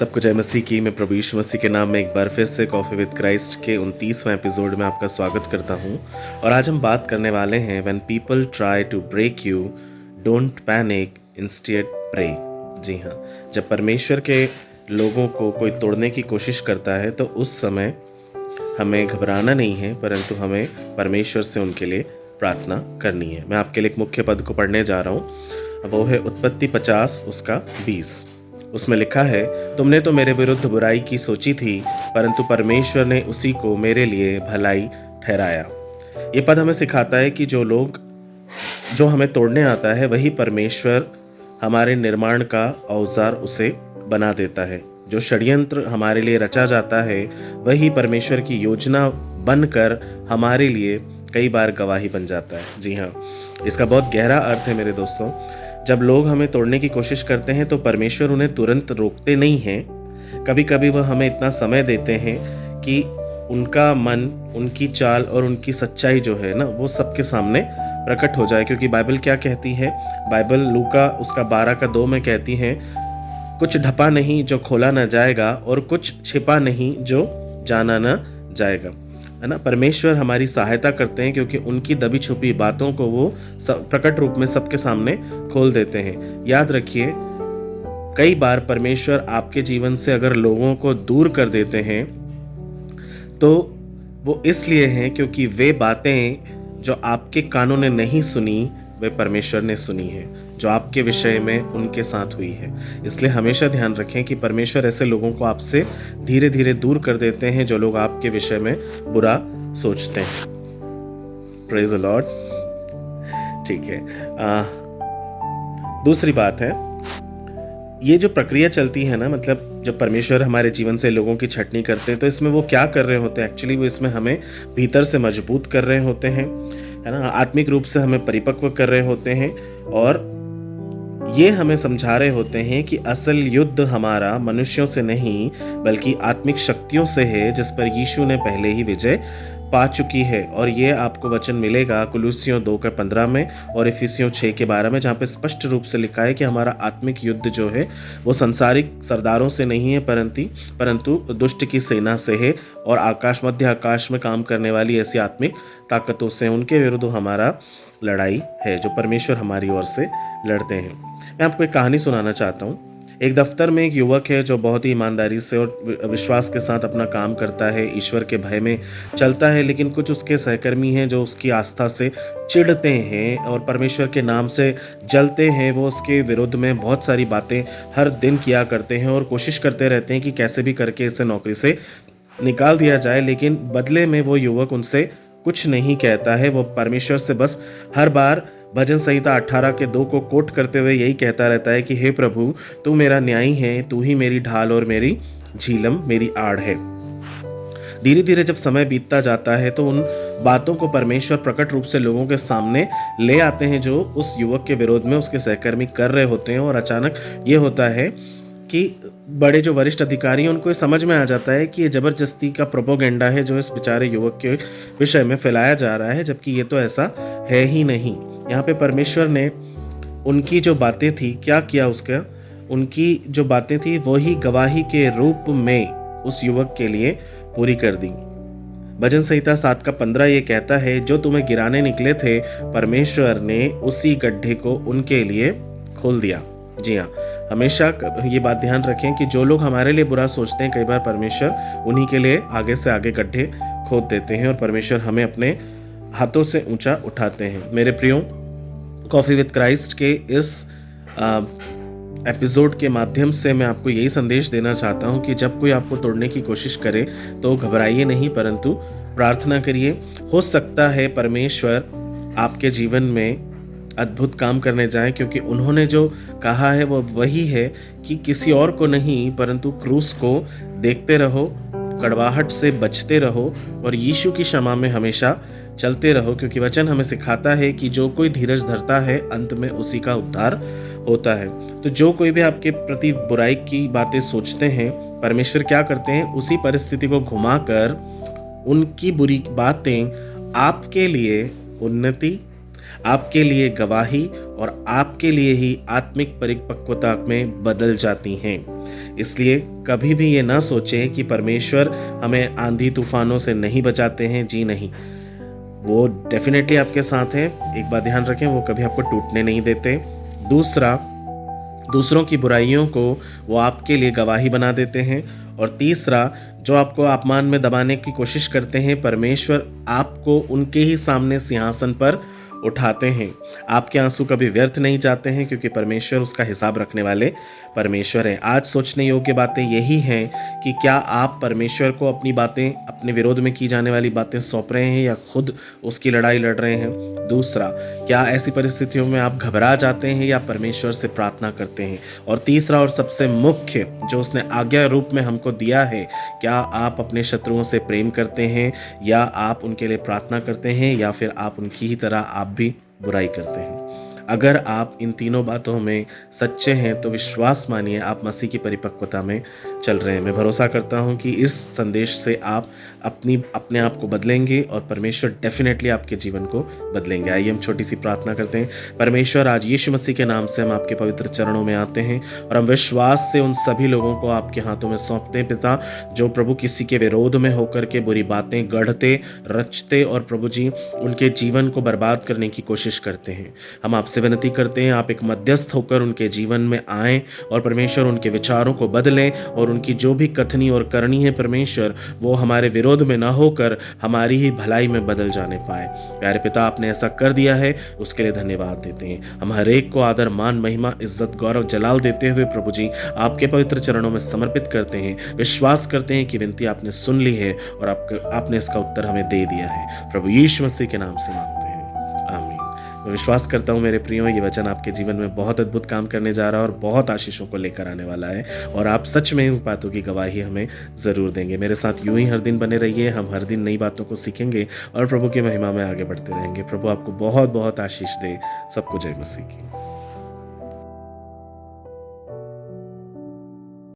सबको जय मसीह की। मैं प्रभु यीशु मसीह के नाम में एक बार फिर से कॉफ़ी विद क्राइस्ट के 29वां एपिसोड में आपका स्वागत करता हूं। और आज हम बात करने वाले हैं when people try to break you don't panic instead pray. जी हाँ, जब परमेश्वर के लोगों को कोई तोड़ने की कोशिश करता है तो उस समय हमें घबराना नहीं है, परंतु हमें परमेश्वर से उनके लिए प्रार्थना करनी है। मैं आपके लिए एक मुख्य पद को पढ़ने जा रहा हूँ, वो है उत्पत्ति 50 उसका 20। उसमें लिखा है, तुमने तो मेरे विरुद्ध बुराई की सोची थी, परंतु परमेश्वर ने उसी को मेरे लिए भलाई ठहराया। ये पद हमें सिखाता है कि जो हमें तोड़ने आता है वही परमेश्वर हमारे निर्माण का औजार उसे बना देता है। जो षड्यंत्र हमारे लिए रचा जाता है वही परमेश्वर की योजना बनकर हमारे लिए कई बार गवाही बन जाता है। जी हाँ, इसका बहुत गहरा अर्थ है मेरे दोस्तों। जब लोग हमें तोड़ने की कोशिश करते हैं तो परमेश्वर उन्हें तुरंत रोकते नहीं हैं। कभी कभी वह हमें इतना समय देते हैं कि उनका मन, उनकी चाल और उनकी सच्चाई जो है ना, वो सबके सामने प्रकट हो जाए। क्योंकि बाइबल क्या कहती है, बाइबल लूका उसका 12:2 में कहती है, कुछ ढपा नहीं जो खोला न जाएगा और कुछ छिपा नहीं जो जाना न जाएगा। है ना, परमेश्वर हमारी सहायता करते हैं क्योंकि उनकी दबी छुपी बातों को वो प्रकट रूप में सबके सामने खोल देते हैं। याद रखिए, कई बार परमेश्वर आपके जीवन से अगर लोगों को दूर कर देते हैं तो वो इसलिए हैं क्योंकि वे बातें जो आपके कानों ने नहीं सुनी वे परमेश्वर ने सुनी है, जो आपके विषय में उनके साथ हुई है। इसलिए हमेशा ध्यान रखें कि परमेश्वर ऐसे लोगों को आपसे धीरे धीरे दूर कर देते हैं जो लोग आपके विषय में बुरा सोचते हैं। Praise the Lord. ठीक है, दूसरी बात है, ये जो प्रक्रिया चलती है ना, मतलब जब परमेश्वर हमारे जीवन से लोगों की छटनी करते हैं तो इसमें वो क्या कर रहे होते हैं? एक्चुअली वो इसमें हमें भीतर से मजबूत कर रहे होते हैं, है ना, आत्मिक रूप से हमें परिपक्व कर रहे होते हैं। और ये हमें समझा रहे होते हैं कि असल युद्ध हमारा मनुष्यों से नहीं बल्कि आत्मिक शक्तियों से है, जिस पर यीशु ने पहले ही विजय पा चुकी है। और ये आपको वचन मिलेगा कुलुस्सियों 2:15 में और इफिसियों 6:12 में, जहाँ पे स्पष्ट रूप से लिखा है कि हमारा आत्मिक युद्ध जो है वो संसारिक सरदारों से नहीं है परंतु दुष्ट की सेना से है और मध्य आकाश में काम करने वाली ऐसी आत्मिक ताकतों से। उनके विरुद्ध हमारा लड़ाई है जो परमेश्वर हमारी ओर से लड़ते हैं। मैं आपको एक कहानी सुनाना चाहता हूँ। एक दफ्तर में एक युवक है जो बहुत ही ईमानदारी से और विश्वास के साथ अपना काम करता है, ईश्वर के भय में चलता है, लेकिन कुछ उसके सहकर्मी हैं जो उसकी आस्था से चिढ़ते हैं और परमेश्वर के नाम से जलते हैं। वो उसके विरुद्ध में बहुत सारी बातें हर दिन किया करते हैं और कोशिश करते रहते हैं कि कैसे भी करके इसे नौकरी से निकाल दिया जाए, लेकिन बदले में वो युवक उनसे कुछ नहीं कहता है। वो परमेश्वर से बस हर बार भजन संहिता 18:2 को कोट करते हुए यही कहता रहता है कि हे प्रभु, तू मेरा न्यायी है, तू ही मेरी ढाल और मेरी झीलम, मेरी आड़ है। धीरे धीरे जब समय बीतता जाता है तो उन बातों को परमेश्वर प्रकट रूप से लोगों के सामने ले आते हैं जो उस युवक के विरोध में उसके सहकर्मी कर रहे होते हैं। और अचानक ये होता है कि बड़े जो वरिष्ठ अधिकारी हैं उनको ये समझ में आ जाता है कि ये जबरदस्ती का प्रोपोगेंडा है जो इस बेचारे युवक के विषय में फैलाया जा रहा है, जबकि ये तो ऐसा है ही नहीं। यहाँ पे परमेश्वर ने उनकी जो बातें थी क्या किया, उनकी जो बातें थी वही गवाही के रूप में उस युवक के लिए पूरी कर दी। भजन संहिता 7:15 ये कहता है, जो तुम्हें गिराने निकले थे परमेश्वर ने उसी गड्ढे को उनके लिए खोल दिया। जी हाँ, हमेशा ये बात ध्यान रखें कि जो लोग हमारे लिए बुरा सोचते हैं, कई बार परमेश्वर उन्हीं के लिए आगे से आगे गड्ढे खोद देते हैं और परमेश्वर हमें अपने हाथों से ऊंचा उठाते हैं। मेरे प्रियो, कॉफ़ी विद क्राइस्ट के इस एपिसोड के माध्यम से मैं आपको यही संदेश देना चाहता हूँ कि जब कोई आपको तोड़ने की कोशिश करे तो घबराइए नहीं, परंतु प्रार्थना करिए। हो सकता है परमेश्वर आपके जीवन में अद्भुत काम करने जाए, क्योंकि उन्होंने जो कहा है वो वही है कि किसी और को नहीं परंतु क्रूस को देखते रहो, कड़वाहट से बचते रहो और यीशु की क्षमा में हमेशा चलते रहो। क्योंकि वचन हमें सिखाता है कि जो कोई धीरज धरता है अंत में उसी का उद्धार होता है। तो जो कोई भी आपके प्रति बुराई की बातें सोचते हैं, परमेश्वर क्या करते हैं, उसी परिस्थिति को घुमाकर उनकी बुरी बातें आपके लिए उन्नति, आपके लिए गवाही और आपके लिए ही आत्मिक परिपक्वता में बदल जाती हैं। इसलिए कभी भी ये ना सोचें कि परमेश्वर हमें आंधी तूफानों से नहीं बचाते हैं। जी नहीं, वो डेफिनेटली आपके साथ हैं। एक बात ध्यान रखें, वो कभी आपको टूटने नहीं देते। दूसरा, दूसरों की बुराइयों को वो आपके लिए गवाही बना देते हैं। और तीसरा, जो आपको अपमान में दबाने की कोशिश करते हैं, परमेश्वर आपको उनके ही सामने सिंहासन पर उठाते हैं। आपके आंसू कभी व्यर्थ नहीं जाते हैं, क्योंकि परमेश्वर उसका हिसाब रखने वाले परमेश्वर हैं। आज सोचने योग्य बातें यही हैं कि क्या आप परमेश्वर को अपनी बातें, अपने विरोध में की जाने वाली बातें सौंप रहे हैं या खुद उसकी लड़ाई लड़ रहे हैं। दूसरा, क्या ऐसी परिस्थितियों में आप घबरा जाते हैं या परमेश्वर से प्रार्थना करते हैं। और तीसरा और सबसे मुख्य, जो उसने आज्ञा रूप में हमको दिया है, क्या आप अपने शत्रुओं से प्रेम करते हैं या आप उनके लिए प्रार्थना करते हैं, या फिर आप उनकी ही तरह आप भी बुराई करते हैं। अगर आप इन तीनों बातों में सच्चे हैं तो विश्वास मानिए आप मसीह की परिपक्वता में चल रहे हैं। मैं भरोसा करता हूं कि इस संदेश से आप अपने आप को बदलेंगे और परमेश्वर डेफिनेटली आपके जीवन को बदलेंगे। आइए हम छोटी सी प्रार्थना करते हैं। परमेश्वर, आज यीशु मसीह के नाम से हम आपके पवित्र चरणों में आते हैं और हम विश्वास से उन सभी लोगों को आपके हाथों में सौंपते हैं पिता, जो प्रभु किसी के विरोध में होकर के बुरी बातें गढ़ते, रचते और प्रभु जी उनके जीवन को बर्बाद करने की कोशिश करते हैं। हम आपसे विनती करते हैं, आप एक मध्यस्थ होकर उनके जीवन में आएं और परमेश्वर उनके विचारों को बदलें और उनकी जो भी कथनी और करनी है परमेश्वर, वो हमारे विरोध में ना होकर हमारी ही भलाई में बदल जाने पाए। प्यारे पिता, आपने ऐसा कर दिया है, उसके लिए धन्यवाद देते हैं। हम हर एक को आदर, मान, महिमा, इज्जत, गौरव, जलाल देते हुए प्रभु जी आपके पवित्र चरणों में समर्पित करते हैं। विश्वास करते हैं कि विनती आपने सुन ली है और आपने इसका उत्तर हमें दे दिया है। प्रभु यीशु मसीह के नाम से मांगते हैं, आमीन। मैं विश्वास करता हूँ मेरे प्रियो, ये वचन आपके जीवन में बहुत अद्भुत काम करने जा रहा है और बहुत आशीषों को लेकर आने वाला है, और आप सच में इस बातों की गवाही हमें ज़रूर देंगे। मेरे साथ यूं ही हर दिन बने रहिए। हम हर दिन नई बातों को सीखेंगे और प्रभु की महिमा में आगे बढ़ते रहेंगे। प्रभु आपको बहुत बहुत आशीष दे। सबको जय मसीह की।